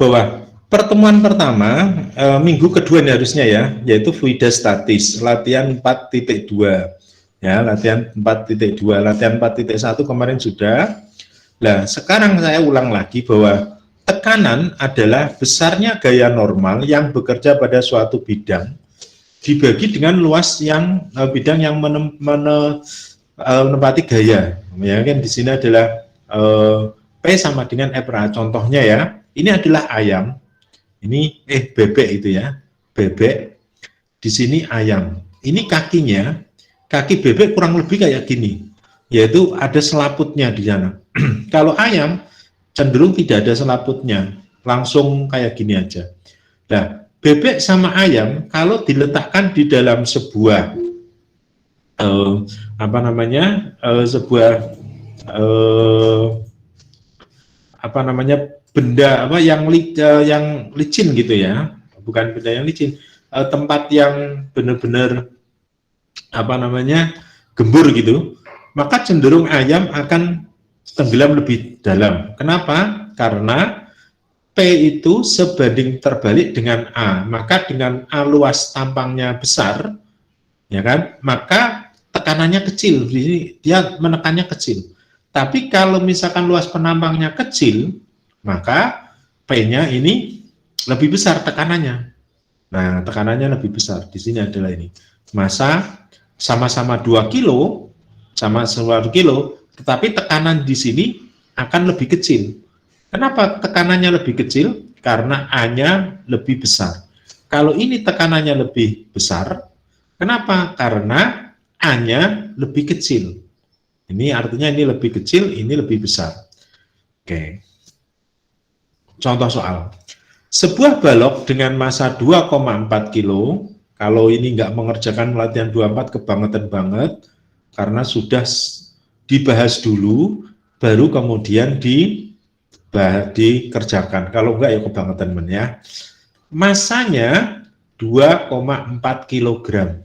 bahwa pertemuan pertama minggu kedua ini harusnya ya, yaitu fluida statis latihan 4.2 ya, latihan 4.2, latihan 4.1 kemarin sudah. Nah, sekarang saya ulang lagi bahwa tekanan adalah besarnya gaya normal yang bekerja pada suatu bidang dibagi dengan luas yang bidang yang menempati gaya. Ya kan di sini adalah P sama dengan FRA. Contohnya ya, ini adalah ayam. Ini bebek itu ya. Bebek. Di sini ayam. Ini kakinya, kaki bebek kurang lebih kayak gini. Yaitu ada selaputnya di sana. Kalau ayam cenderung tidak ada selaputnya, langsung kayak gini aja. Nah, bebek sama ayam kalau diletakkan di dalam sebuah benda yang licin gitu ya, bukan benda yang licin, tempat yang benar-benar gembur gitu, maka cenderung ayam akan tenggelam lebih dalam. Kenapa? Karena P itu sebanding terbalik dengan A, maka dengan A luas tampangnya besar, ya kan, maka tekanannya kecil, dia menekannya kecil. Tapi kalau misalkan luas penampangnya kecil, maka P-nya ini lebih besar tekanannya. Nah, tekanannya lebih besar. Di sini adalah ini. Massa sama-sama 2 kilo, sama-sama 2 kilo, tetapi tekanan di sini akan lebih kecil. Kenapa tekanannya lebih kecil? Karena A-nya lebih besar. Kalau ini tekanannya lebih besar, kenapa? Karena A-nya lebih kecil. Ini artinya ini lebih kecil, ini lebih besar. Oke. Contoh soal. Sebuah balok dengan massa 2,4 kilo, kalau ini nggak mengerjakan latihan 24 kebangetan banget, karena sudah dibahas dulu, baru kemudian dikerjakan. Kalau enggak ya kebangetan men ya. Massanya 2,4 kg.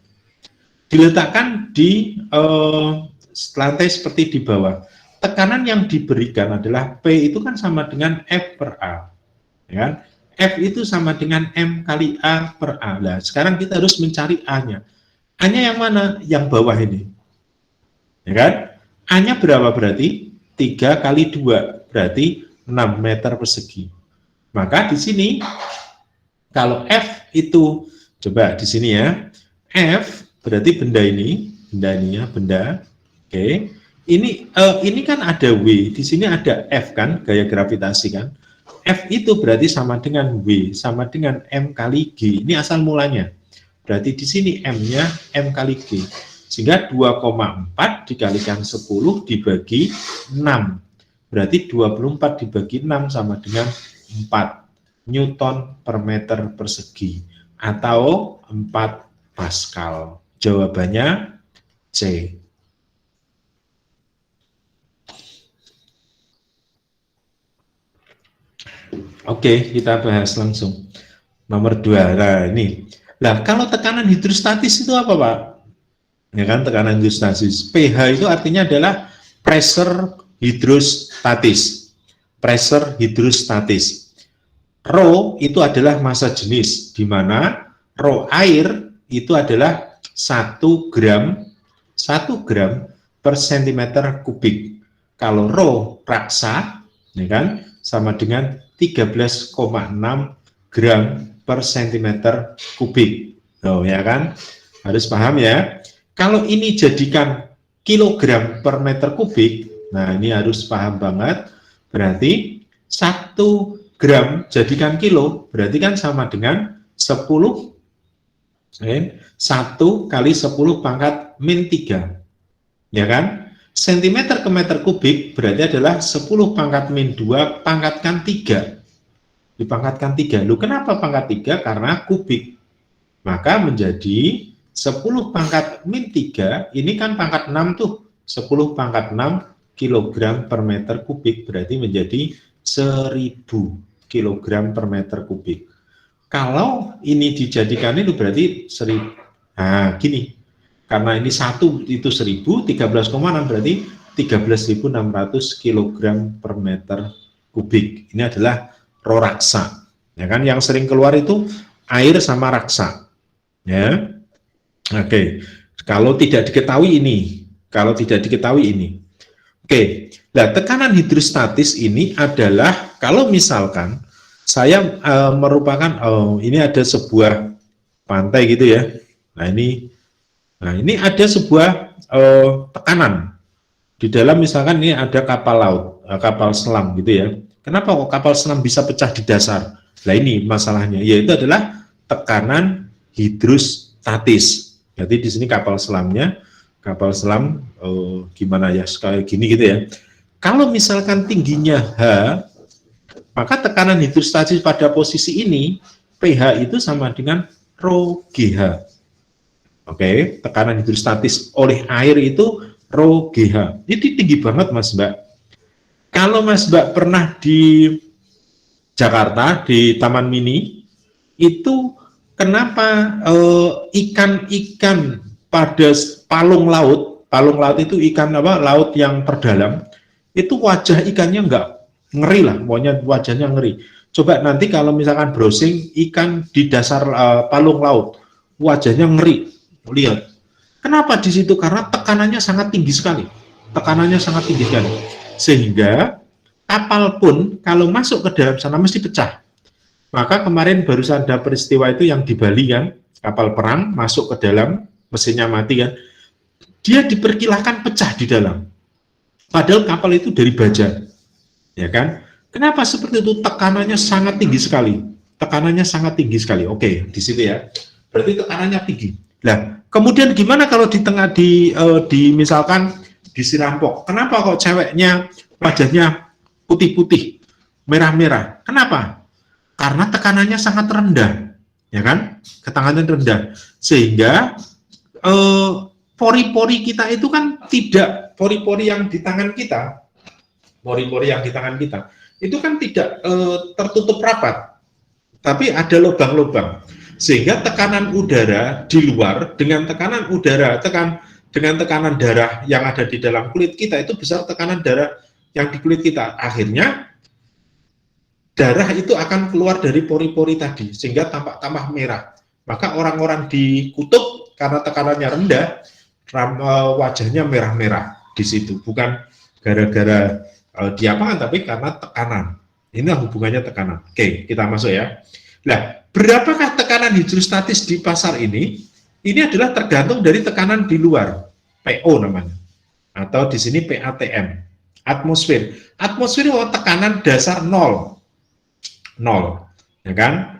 Diletakkan di lantai seperti di bawah. Tekanan yang diberikan adalah P itu kan sama dengan F per A. Ya kan? F itu sama dengan M kali A per A. Nah, sekarang kita harus mencari A-nya. A-nya yang mana? Yang bawah ini. Ya kan? A-nya berapa berarti? 3 kali 2, berarti 6 meter persegi. Maka di sini, kalau F itu, coba di sini ya, F berarti benda ini ya, benda. Oke. Ini kan ada W, di sini ada F kan, gaya gravitasi kan. F itu berarti sama dengan W, sama dengan M kali G. Ini asal mulanya. Berarti di sini M-nya M kali G. Sehingga 2,4 dikalikan 10 dibagi 6. Berarti 24 dibagi 6 sama dengan 4 Newton per meter persegi. Atau 4 Pascal. Jawabannya C. Oke, kita bahas langsung. Nomor 2, nah ini. Nah, kalau tekanan hidrostatis itu apa, Pak? Ya kan, tekanan hidrostatis. pH itu artinya adalah pressure hidrostatis. Pressure hidrostatis. Rho itu adalah massa jenis, di mana rho air itu adalah 1 gram per cm kubik. Kalau rho raksa, ya kan, sama dengan 13,6 gram per cm kubik. Oh, ya kan? Harus paham ya. Kalau ini jadikan kilogram per meter kubik, nah ini harus paham banget. Berarti 1 gram jadikan kilo, berarti kan sama dengan 10, 1 kali 10 pangkat min 3. Ya kan? Sentimeter ke meter kubik berarti adalah 10 pangkat min 2 pangkatkan 3. Dipangkatkan 3. Loh, kenapa pangkat 3? Karena kubik. Maka menjadi 10 pangkat min 3, ini kan pangkat 6 tuh. 10 pangkat 6 kilogram per meter kubik, berarti menjadi 1000 kilogram per meter kubik. Kalau ini dijadikan itu berarti 1000. Nah, gini. Karena ini 1 itu 1000, 13,6 berarti 13.600 kg per meter kubik. Ini adalah rho raksa. Ya kan, yang sering keluar itu air sama raksa. Ya. Oke. Kalau tidak diketahui ini, Oke. Nah, tekanan hidrostatis ini adalah kalau misalkan saya merupakan ini ada sebuah pantai gitu ya. Nah ini ada sebuah tekanan di dalam, misalkan ini ada kapal laut, kapal selam gitu ya. Kenapa kok kapal selam bisa pecah di dasar? Nah ini masalahnya, yaitu adalah tekanan hidrostatis. Jadi di sini kapal selamnya, kapal selam gimana ya, sekali gini gitu ya. Kalau misalkan tingginya H, maka tekanan hidrostatis pada posisi ini pH itu sama dengan rho GH. Oke, tekanan hidrostatis oleh air itu rho GH. Ini tinggi banget Mas Mbak. Kalau Mas Mbak pernah di Jakarta di Taman Mini, itu kenapa ikan-ikan pada palung laut itu ikan apa? Laut yang terdalam, itu wajah ikannya enggak ngeri lah, pokoknya wajahnya ngeri. Coba nanti kalau misalkan browsing ikan di dasar palung laut, wajahnya ngeri. Lihat. Kenapa di situ? Karena tekanannya sangat tinggi sekali. Tekanannya sangat tinggi sekali. Sehingga kapal pun kalau masuk ke dalam sana mesti pecah. Maka kemarin barusan ada peristiwa itu yang di Bali kan, kapal perang masuk ke dalam, mesinnya mati kan. Dia diperkirakan pecah di dalam. Padahal kapal itu dari baja. Ya kan? Kenapa seperti itu? Tekanannya sangat tinggi sekali. Tekanannya sangat tinggi sekali. Oke, di situ ya. Berarti tekanannya tinggi. Nah, kemudian gimana kalau di tengah di misalkan di Sirampok? Kenapa kok ceweknya wajahnya putih-putih, merah-merah? Kenapa? Karena tekanannya sangat rendah, ya kan? Tekanannya rendah, sehingga pori-pori kita itu kan tidak, pori-pori yang di tangan kita, itu kan tidak tertutup rapat, tapi ada lubang-lubang, sehingga tekanan udara di luar dengan tekanan udara dengan tekanan darah yang ada di dalam kulit kita itu besar tekanan darah yang di kulit kita, akhirnya darah itu akan keluar dari pori-pori tadi sehingga tampak tambah merah. Maka orang-orang di kutub karena tekanannya rendah, wajahnya merah-merah di situ, bukan gara-gara diapakan, tapi karena tekanan. Ini hubungannya tekanan. Oke, kita masuk ya. Nah, berapakah tekanan hidrostatis di pasar ini? Ini adalah tergantung dari tekanan di luar, PO namanya, atau di sini PATM, atmosfer. Atmosfer itu tekanan dasar 0, ya kan?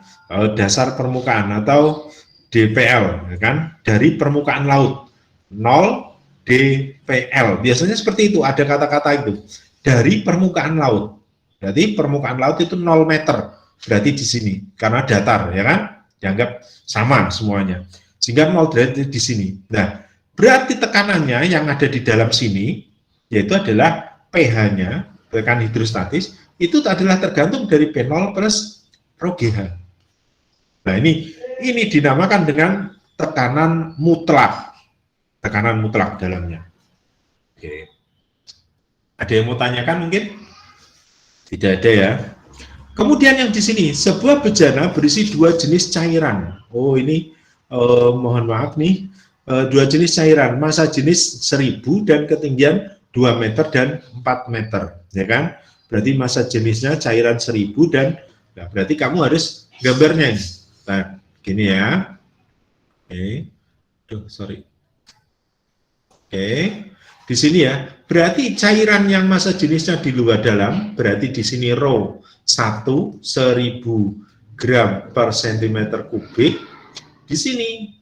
Dasar permukaan atau DPL, ya kan? Dari permukaan laut, 0 DPL. Biasanya seperti itu, ada kata-kata itu. Dari permukaan laut. Berarti permukaan laut itu 0 meter. Berarti di sini, karena datar, ya kan? Dianggap sama semuanya. Sehingga 0 derajat di sini. Nah, berarti tekanannya yang ada di dalam sini, yaitu adalah pH-nya, tekanan hidrostatis, itu adalah tergantung dari P0 plus rho GH. Nah, ini dinamakan dengan tekanan mutlak. Tekanan mutlak dalamnya. Oke. Ada yang mau tanyakan mungkin? Tidak ada ya. Kemudian yang di sini, sebuah bejana berisi 2 jenis cairan. Oh ini, mohon maaf nih, 2 jenis cairan, massa jenis 1000 dan ketinggian 2 meter dan 4 meter, ya kan? Berarti massa jenisnya cairan 1000 dan, nah berarti kamu harus gambarnya ini. Nah, gini ya. Oke, sorry. Oke, di sini ya. Berarti cairan yang massa jenisnya di luar dalam, berarti di sini rho 1 1000 gram per centimeter kubik. Di sini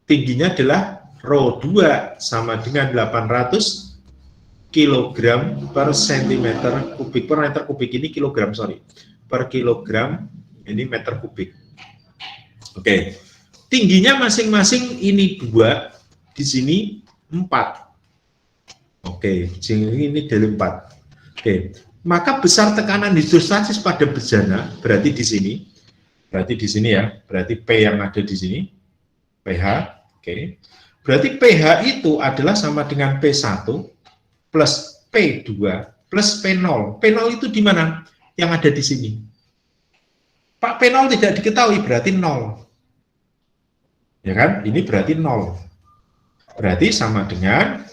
tingginya adalah rho 2 sama dengan 800 kilogram per centimeter kubik. Per meter kubik ini kilogram, sorry. Per kilogram ini meter kubik. Oke. Tingginya masing-masing ini 2, di sini 4. Oke, ini dari 4. Oke, maka besar tekanan hidrostatis pada bejana berarti di sini. Berarti di sini ya, berarti P yang ada di sini. pH, oke. Berarti pH itu adalah sama dengan P1 plus P2 plus P0. P0 itu di mana? yang ada di sini. Pak, P0 tidak diketahui, berarti 0. Ya kan? Ini berarti 0. Berarti sama dengan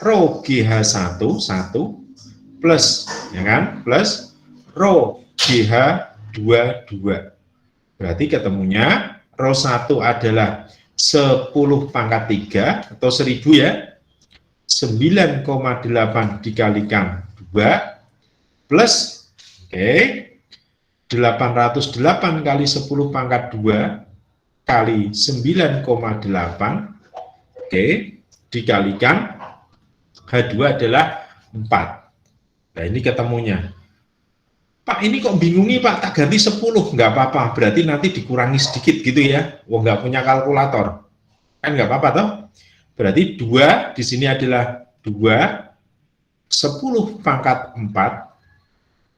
rho GH1 1 plus, ya kan? Plus rho GH2 2. Berarti ketemunya rho 1 adalah 10 pangkat 3 atau 1000 ya. 9,8 dikalikan 2 plus, oke, 808 kali 10 pangkat 2 kali 9,8, oke, dikalikan H2 adalah 4. Nah, ini ketemunya. Pak, ini kok bingung nih Pak, tak ganti 10, nggak apa-apa, berarti nanti dikurangi sedikit gitu ya. Wah, nggak punya kalkulator, kan nggak apa-apa toh. Berarti 2 di sini adalah 2, 10 pangkat 4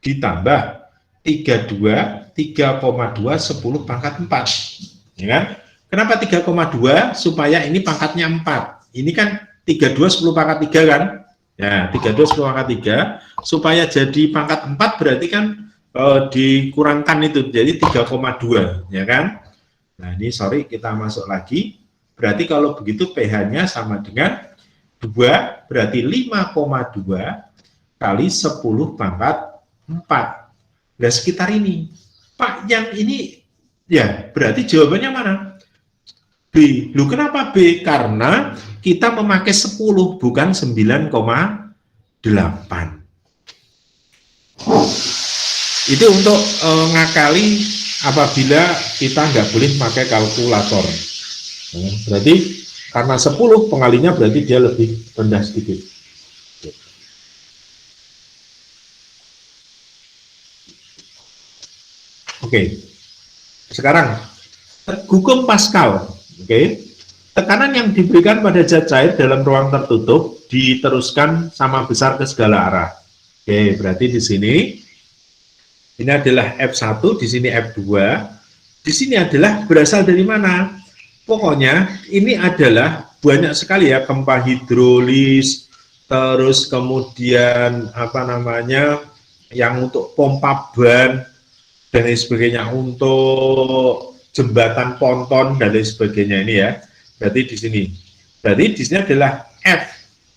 ditambah 32, 3,2, 10 pangkat 4. Ya kan? Kenapa 3,2? Supaya ini pangkatnya 4. Ini kan 32, 10 pangkat 3 kan? Ya, 32, 10 pangkat 3. Supaya jadi pangkat 4 berarti kan dikurangkan itu, jadi 3,2. Ya kan? Nah, ini sorry, kita masuk lagi. Berarti kalau begitu pH-nya sama dengan 2, berarti 5,2 kali 10 pangkat 4. Nah, sekitar ini. Pak, yang ini, ya berarti jawabannya mana? B. Loh, kenapa B? Karena kita memakai 10, bukan 9,8. Itu untuk ngakali apabila kita nggak boleh pakai kalkulator. Berarti karena 10 pengalinya berarti dia lebih rendah sedikit. Oke. Sekarang hukum Pascal. Oke. Tekanan yang diberikan pada zat cair dalam ruang tertutup diteruskan sama besar ke segala arah. Oke, berarti di sini ini adalah F1, di sini F2. Di sini adalah berasal dari mana? Pokoknya ini adalah banyak sekali ya, gempa hidrolis, terus kemudian apa namanya yang untuk pompa ban dan lain sebagainya, untuk jembatan ponton dan lain sebagainya ini ya. Berarti di sini. Berarti di sini adalah F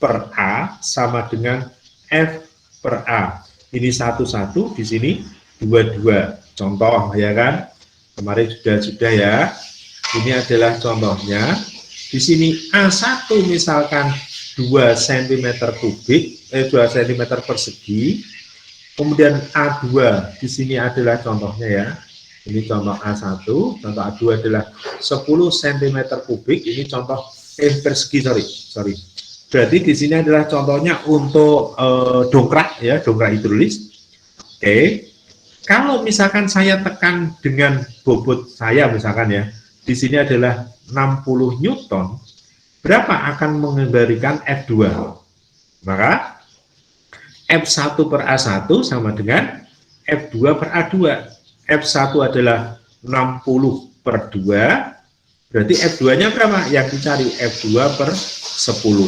per A sama dengan F per A. Ini 1, 1, di sini 2, 2. Contoh ya kan? Kemarin sudah ya. Ini adalah contohnya. Di sini A1 misalkan 2 cm kubik, 2 cm persegi. Kemudian A2 di sini adalah contohnya ya. Ini contoh A1, contoh A2 adalah 10 cm kubik. Ini contoh persegi, sorry. Berarti di sini adalah contohnya untuk dongkrak ya, dongkrak hidrolis. Oke. Kalau misalkan saya tekan dengan bobot saya misalkan ya, di sini adalah 60 Newton, berapa akan mengembalikan F2? Maka F1 per A1 sama dengan F2 per A2. F1 adalah 60 per 2, berarti F2-nya berapa? Yang dicari F2 per 10.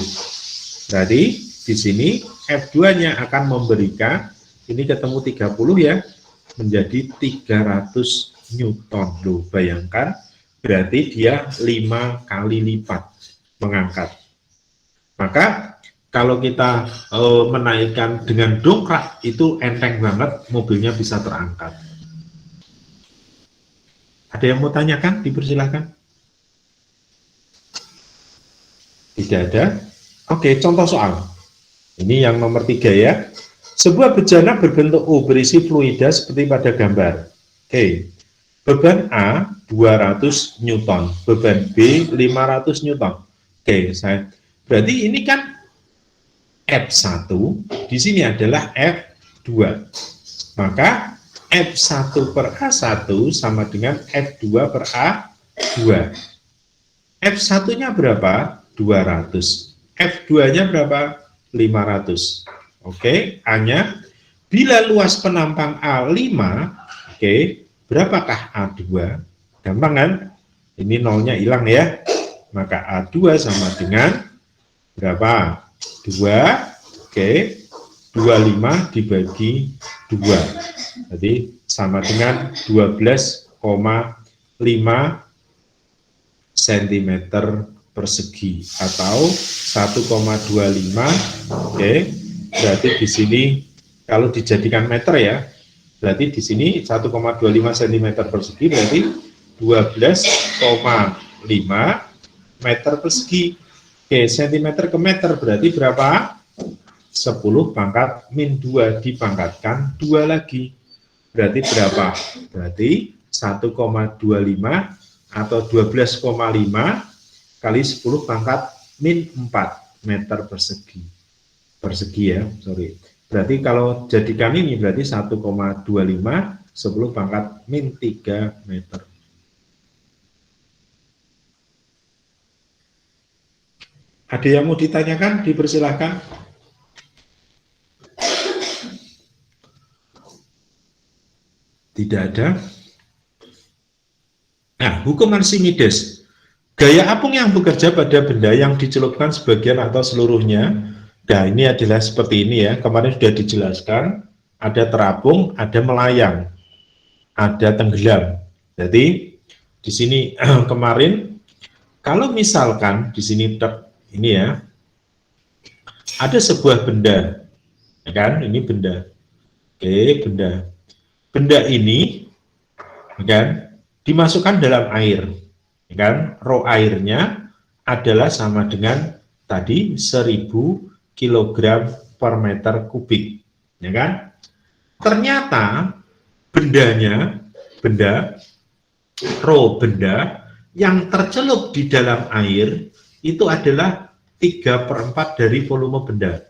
Berarti di sini F2-nya akan memberikan, ini ketemu 30 ya, menjadi 300 Newton. Loh, bayangkan, berarti dia 5 kali lipat mengangkat. Maka kalau kita menaikkan dengan dongkrak itu enteng banget, mobilnya bisa terangkat. Ada yang mau tanyakan? Dipersilakan. Tidak ada? Oke, contoh soal. Ini yang nomor 3 ya. Sebuah bejana berbentuk U berisi fluida seperti pada gambar. Oke. Beban A 200 Newton, beban B 500 Newton. Oke, berarti ini kan F1, di sini adalah F2. Maka F1 per A1 sama dengan F2 per A2. F1-nya berapa? 200. F2-nya berapa? 500. Oke, A-nya. Bila luas penampang A5, oke, berapakah A2? Gampang kan? Ini nolnya hilang ya. Maka A2 sama dengan berapa? 2, oke, 25 dibagi Jadi sama dengan 12,5 cm persegi atau 1,25. Oke, berarti di sini kalau dijadikan meter ya, berarti di sini 1,25 cm persegi berarti 12,5 meter persegi. Oke, cm ke meter berarti berapa? 10 pangkat min 2 dipangkatkan 2 lagi. Berarti berapa? Berarti 1,25 atau 12,5 kali 10 pangkat min 4 meter persegi. Persegi ya, sorry. Berarti kalau jadikan ini berarti 1,25 10 pangkat min 3 meter. Ada yang mau ditanyakan? Dipersilahkan. Tidak ada. Nah, hukum Archimedes. Gaya apung yang bekerja pada benda yang dicelupkan sebagian atau seluruhnya. Nah, ini adalah seperti ini ya. Kemarin sudah dijelaskan. Ada terapung, ada melayang, ada tenggelam. Jadi di sini kemarin, kalau misalkan di sini ini ya, ada sebuah benda, ya kan? Ini benda. Oke, benda. Benda ini, ya kan, dimasukkan dalam air, ya kan? Rho airnya adalah sama dengan tadi 1000 kg per meter kubik, ya kan? Ternyata rho benda yang tercelup di dalam air itu adalah 3/4 dari volume benda.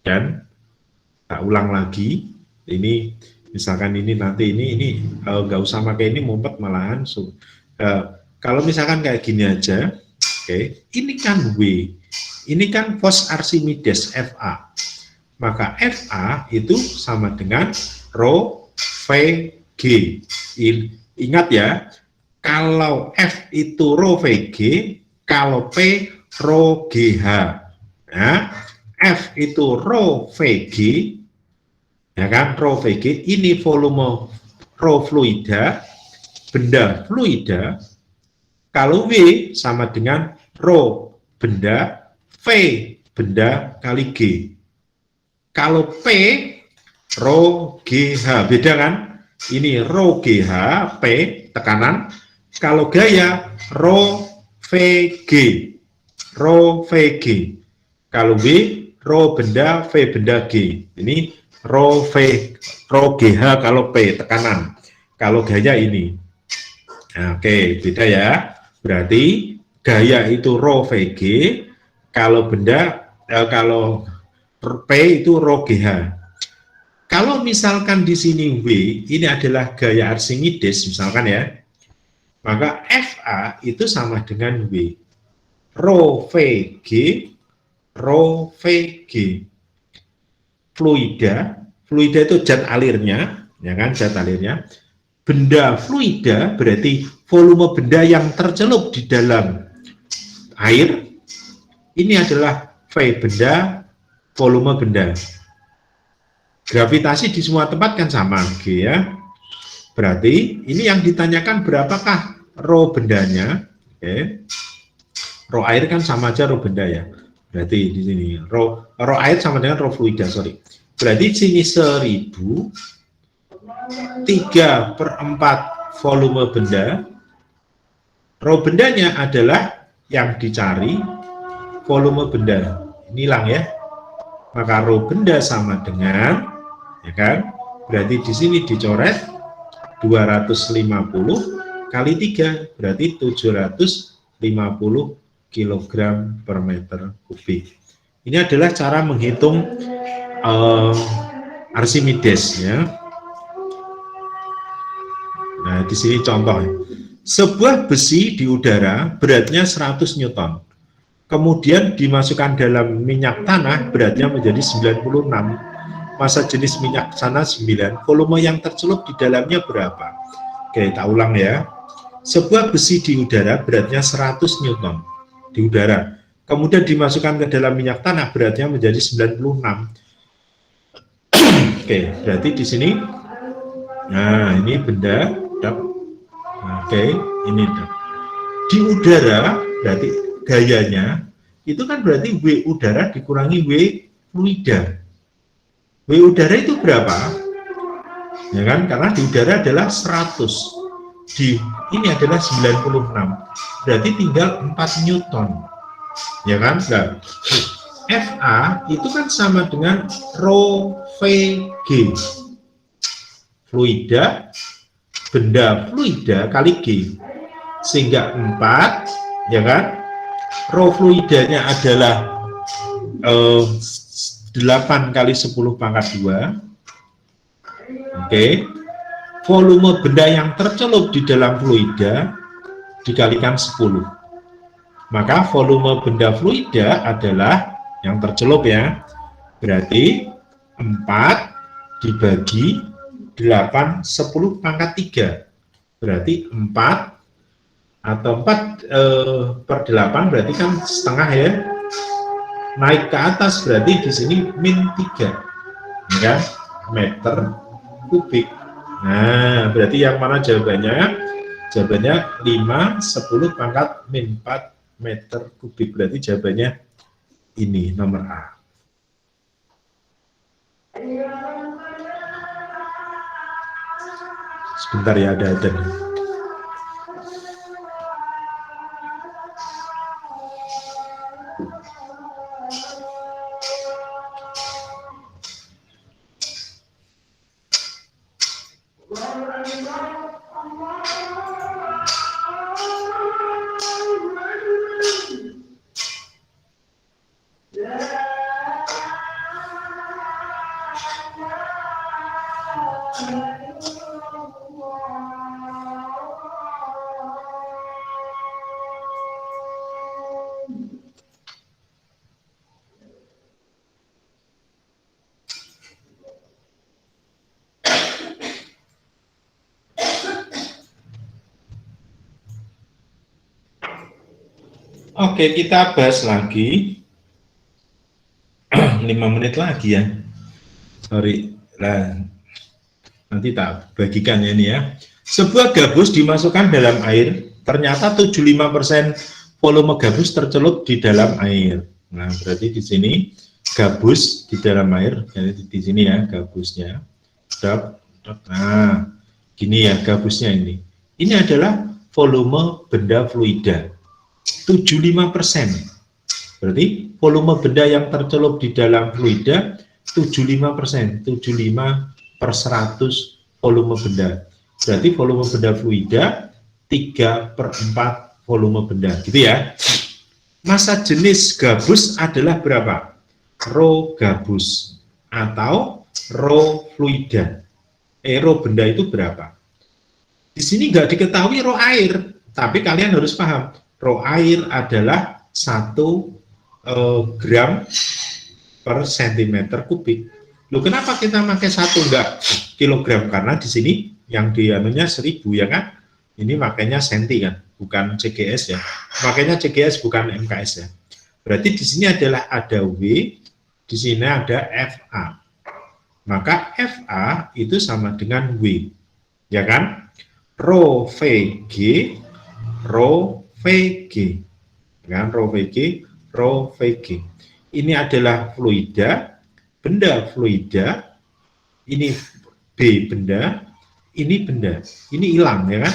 Dan tak ulang lagi, ini misalkan ini nanti ini nggak usah pakai ini mumpet malahan. Kalau misalkan kayak gini aja, oke, ini kan W, ini kan force Archimedes FA, maka FA itu sama dengan rho VG. Ingat ya, kalau F itu rho VG, kalau P rho GH. Nah, F itu rho VG, ya kan, rho VG, ini volume rho fluida, benda fluida. Kalau W sama dengan rho benda, V benda kali G. Kalau P rho GH, beda kan? Ini rho GH, P tekanan. Kalau gaya rho VG, rho VG. Kalau W rho benda, V benda G. Ini rho GH kalau P tekanan. Kalau gaya ini. Nah, oke, beda ya. Berarti gaya itu rho VG, kalau benda kalau P itu rho GH. Kalau misalkan di sini W ini adalah gaya Archimedes misalkan ya, maka FA itu sama dengan W. Rho VG, rho VG. Fluida itu zat alirnya, ya kan, zat alirnya. Benda fluida berarti volume benda yang tercelup di dalam air. Ini adalah V benda, volume benda. Gravitasi di semua tempat kan sama, G ya. Berarti ini yang ditanyakan berapakah rho bendanya? Oke. Rho air kan sama aja rho benda ya. Berarti di sini rho air sama dengan rho fluida, sorry. Berarti sini 1000, 3/4 volume benda. Rho bendanya adalah yang dicari volume benda. Ini hilang ya. Maka rho benda sama dengan, ya kan? Berarti di sini dicoret 250 kali 3, berarti 750 kg per meter kubik. Ini adalah cara menghitung Archimedes ya. Nah, di sini contoh. Sebuah besi di udara beratnya 100 Newton. Kemudian dimasukkan dalam minyak tanah, beratnya menjadi 96. Massa jenis minyak tanah 9. Volume yang tercelup di dalamnya berapa? Oke, tak ulang ya. Sebuah besi di udara beratnya 100 Newton di udara. Kemudian dimasukkan ke dalam minyak tanah, beratnya menjadi 96. Oke, berarti di sini, nah ini benda, oke, ini di udara, berarti gayanya itu kan berarti W udara dikurangi W fluida. W udara itu berapa? Ya kan, karena di udara adalah 100, di ini adalah 96, berarti tinggal 4 Newton, ya kan? Nah, FA itu kan sama dengan rho VG, fluida, benda fluida kali G, sehingga 4, ya kan? Rho fluidanya adalah 8 kali 10 pangkat 2. Oke. Volume benda yang tercelup di dalam fluida dikalikan 10. Maka volume benda fluida adalah yang tercelup ya. Berarti 4 dibagi 8 10 pangkat 3. Berarti 4 atau 4 per 8 berarti kan setengah ya. Naik ke atas berarti di sini min 3, ya kan? Meter kubik. Nah, berarti yang mana jawabannya? Jawabannya 5 10 pangkat min 4 meter kubik. Berarti jawabannya ini, nomor A. Sebentar ya, ada adzan. Oke, kita bahas lagi. 5 menit lagi ya. Sorry. Nah, nanti tak bagikan ya ini ya. Sebuah gabus dimasukkan dalam air, ternyata 75% volume gabus tercelup di dalam air. Nah, berarti di sini gabus di dalam air, jadi di sini ya gabusnya. Nah, gini ya gabusnya ini. Ini adalah volume benda fluida. 75%. Berarti volume benda yang tercelup di dalam fluida 75%, 75 per 100 volume benda. Berarti volume benda fluida 3 per 4 volume benda, gitu ya. Massa jenis gabus adalah berapa? Rho gabus atau rho fluida. Rho benda itu berapa? Di sini nggak diketahui rho air, tapi kalian harus paham. Rho air adalah 1 gram per sentimeter kubik. Loh, kenapa kita pakai 1 enggak kilogram? Karena di sini yang dianunya 1000 ya kan? Ini makanya senti kan, bukan CGS ya. Makanya CGS bukan MKS ya. Berarti di sini adalah ada W, di sini ada FA. Maka FA itu sama dengan W, ya kan? Rho VG, rho VG, kan? Rho VG, rho VG. Ini adalah fluida, benda fluida, ini B benda, ini benda, ini hilang ya kan?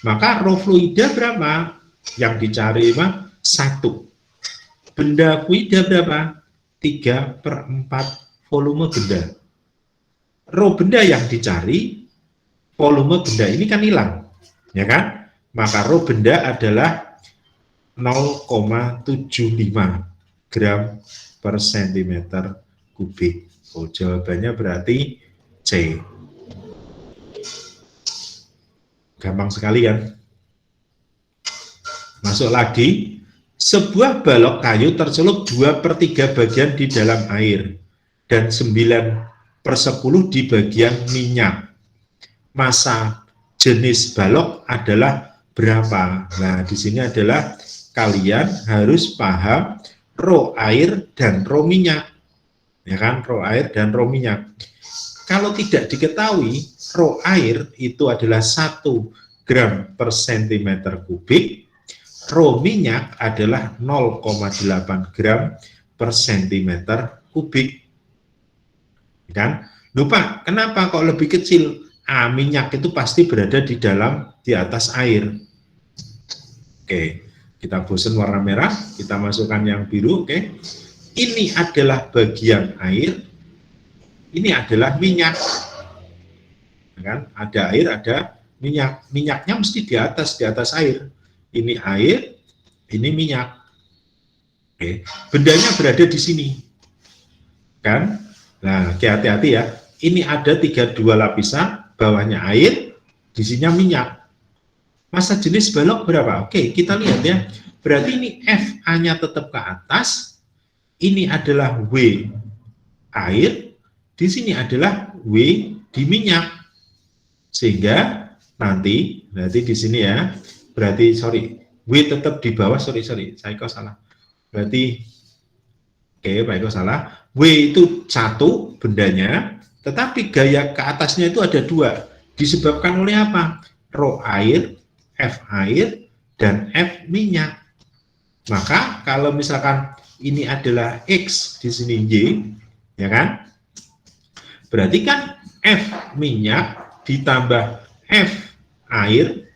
Maka rho fluida berapa? Yang dicari mah 1. Benda fluida berapa? 3 per 4 volume benda. Rho benda yang dicari, volume benda ini kan hilang, ya kan? Maka rho benda adalah 0,75 gram per sentimeter kubik. Oh, jawabannya berarti C. Gampang sekali kan? Masuk lagi. Sebuah balok kayu tercelup 2 per 3 bagian di dalam air dan 9 per 10 di bagian minyak. Massa jenis balok adalah berapa? Nah, di sini adalah kalian harus paham rho air dan rho minyak. ya kan, rho air dan rho minyak. Kalau tidak diketahui, rho air itu adalah 1 gram per centimeter kubik, rho minyak adalah 0,8 gram per centimeter kubik. Kan? Lupa, kenapa kok lebih kecil? Minyak itu pasti berada di atas air. Oke, kita bosan warna merah, kita masukkan yang biru. Oke, ini adalah bagian air, ini adalah minyak. Kan? Ada air, ada minyak. Minyaknya mesti di atas air. Ini air, ini minyak. Oke, bendanya berada di sini. Kan? Nah, hati-hati ya. Ini ada 32 lapisan. Bawahnya air, di sini minyak. Massa jenis balok berapa? Oke, kita lihat ya. Berarti ini FA-nya tetap ke atas. Ini adalah W air. Di sini adalah W di minyak. Sehingga nanti di sini ya. Berarti W tetap di bawah. Sorry, saya kok salah. Berarti oke, Pak Eko salah. W itu 1 bendanya. Tetapi gaya ke atasnya itu ada 2. Disebabkan oleh apa? Rho air, F air, dan F minyak. Maka kalau misalkan ini adalah X, di sini Y, ya kan? Berarti kan F minyak ditambah F air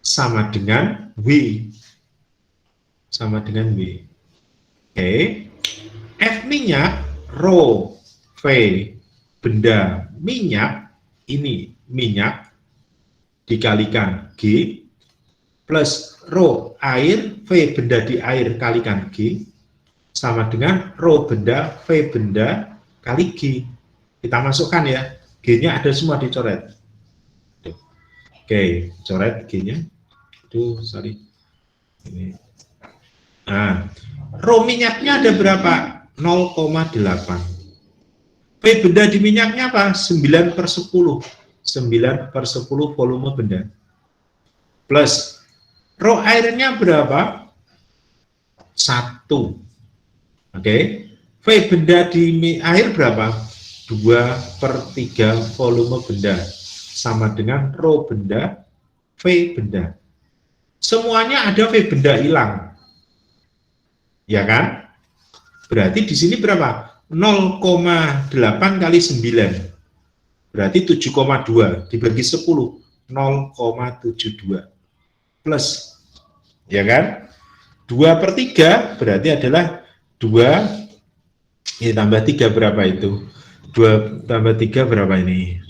sama dengan W. Sama dengan W. Oke. F minyak, rho V benda minyak, ini minyak dikalikan G, plus rho air, V benda di air kalikan G, sama dengan rho benda, V benda kali G. Kita masukkan ya, G-nya ada semua dicoret. Oke, coret G-nya. Ini. Nah, rho minyaknya ada berapa? 0,8. V benda di minyaknya apa? 9/10. 9/10 volume benda. Plus rho airnya berapa? 1. Oke. V benda di air berapa? 2/3 volume benda. Sama dengan rho benda, V benda. Semuanya ada V benda hilang. Ya kan? Berarti di sini berapa? 0,8 kali 9. Berarti 7,2 dibagi 10. 0,72. Plus. Ya kan? 2/3 berarti adalah 2. Ini tambah 3 berapa itu? 2 tambah 3 berapa ini?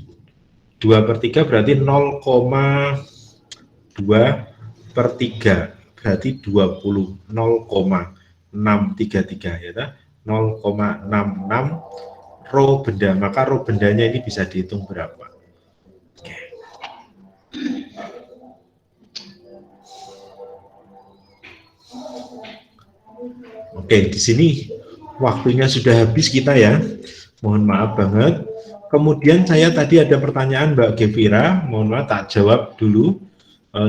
2/3 berarti 0,2/3. Berarti 20. 0,633 ya. 0,66 rho benda, maka rho bendanya ini bisa dihitung berapa. Oke, di sini waktunya sudah habis kita ya. Mohon maaf banget. Kemudian saya tadi ada pertanyaan Mbak Gevira, mohon maaf tak jawab dulu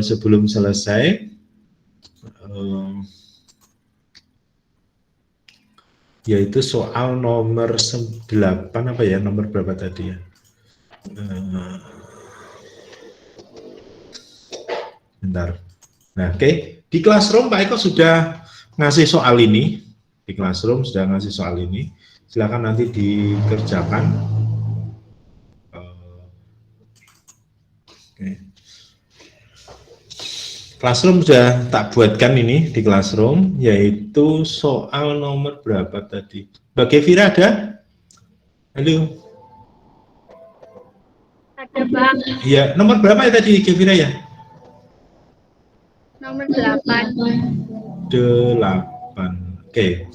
sebelum selesai. Yaitu soal nomor 8 apa ya, nomor berapa tadi ya? Bentar. Nah, oke. Di Classroom Pak Eko sudah ngasih soal ini. Di Classroom sudah ngasih soal ini. Silakan nanti dikerjakan. Oke. Classroom sudah tak buatkan ini di Classroom, yaitu soal nomor berapa tadi? Mbak Gevira ada? Halo? Ada, Bang. Iya, nomor berapa ya tadi Gevira ya? Nomor 8. 8. Oke,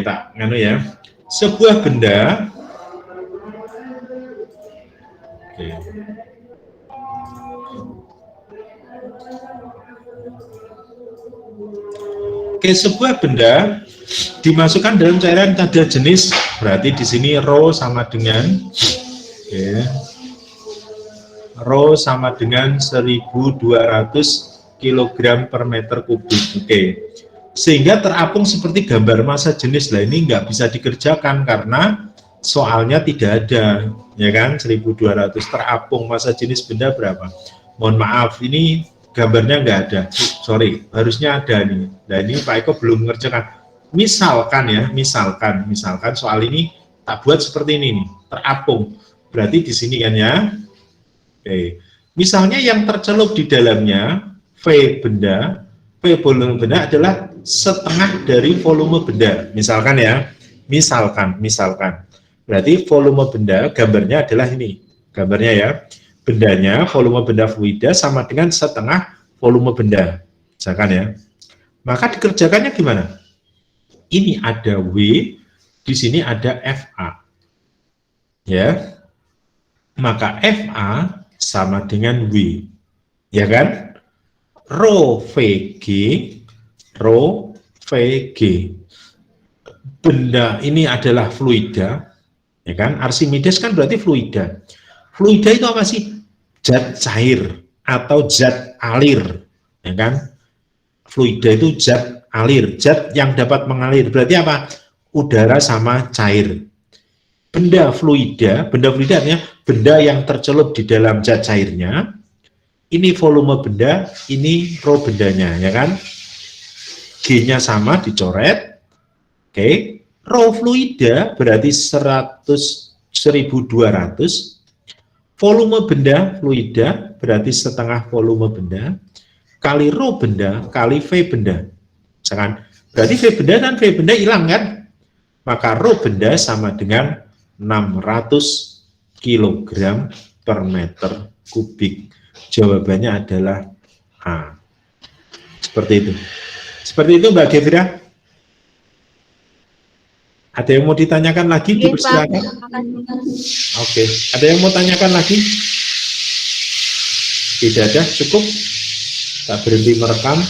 tak nganu ya. Sebuah benda. Oke, sebuah benda dimasukkan dalam cairan cada jenis, berarti di sini rho sama dengan rho sama dengan 1.200 kg per meter kubik. Oke. sehingga terapung seperti gambar massa jenis. Lah ini nggak bisa dikerjakan karena soalnya tidak ada, ya kan? 1200 terapung massa jenis benda berapa? Mohon maaf, ini gambarnya nggak ada. Sorry, harusnya ada nih. Nah ini Pak Eko belum mengerjakan. Misalkan ya, misalkan soal ini tak buat seperti ini nih, terapung. Berarti di sini kan ya. Oke. Misalnya yang tercelup di dalamnya V benda, V volume benda adalah setengah dari volume benda. Misalkan ya, misalkan. Berarti volume benda, gambarnya adalah ini. Gambarnya ya, bendanya, volume benda fluida sama dengan setengah volume benda. Misalkan ya. Maka dikerjakannya gimana? Ini ada W, di sini ada FA. Ya. Maka FA sama dengan W. Ya kan? Rho VG, Rho VG. Benda ini adalah fluida, ya kan? Archimedes kan berarti fluida. Fluida itu apa sih? Zat cair atau zat alir, ya kan? Fluida itu zat alir, zat yang dapat mengalir. Berarti apa? Udara sama cair. Benda fluida artinya benda yang tercelup di dalam zat cairnya. Ini volume benda, ini rho bendanya, ya kan? G-nya sama, dicoret. Oke, rho fluida berarti 1200, volume benda fluida berarti setengah volume benda, kali rho benda, kali V benda. Misalkan, berarti V benda dan V benda hilang kan? Maka rho benda sama dengan 600 kg per meter kubik. Jawabannya adalah A. Seperti itu. Seperti itu Mbak Gevira. Ada yang mau ditanyakan lagi? Dipersilakan. Oke, ada yang mau tanyakan lagi? Tidak ada, cukup. Tak berhenti merekam.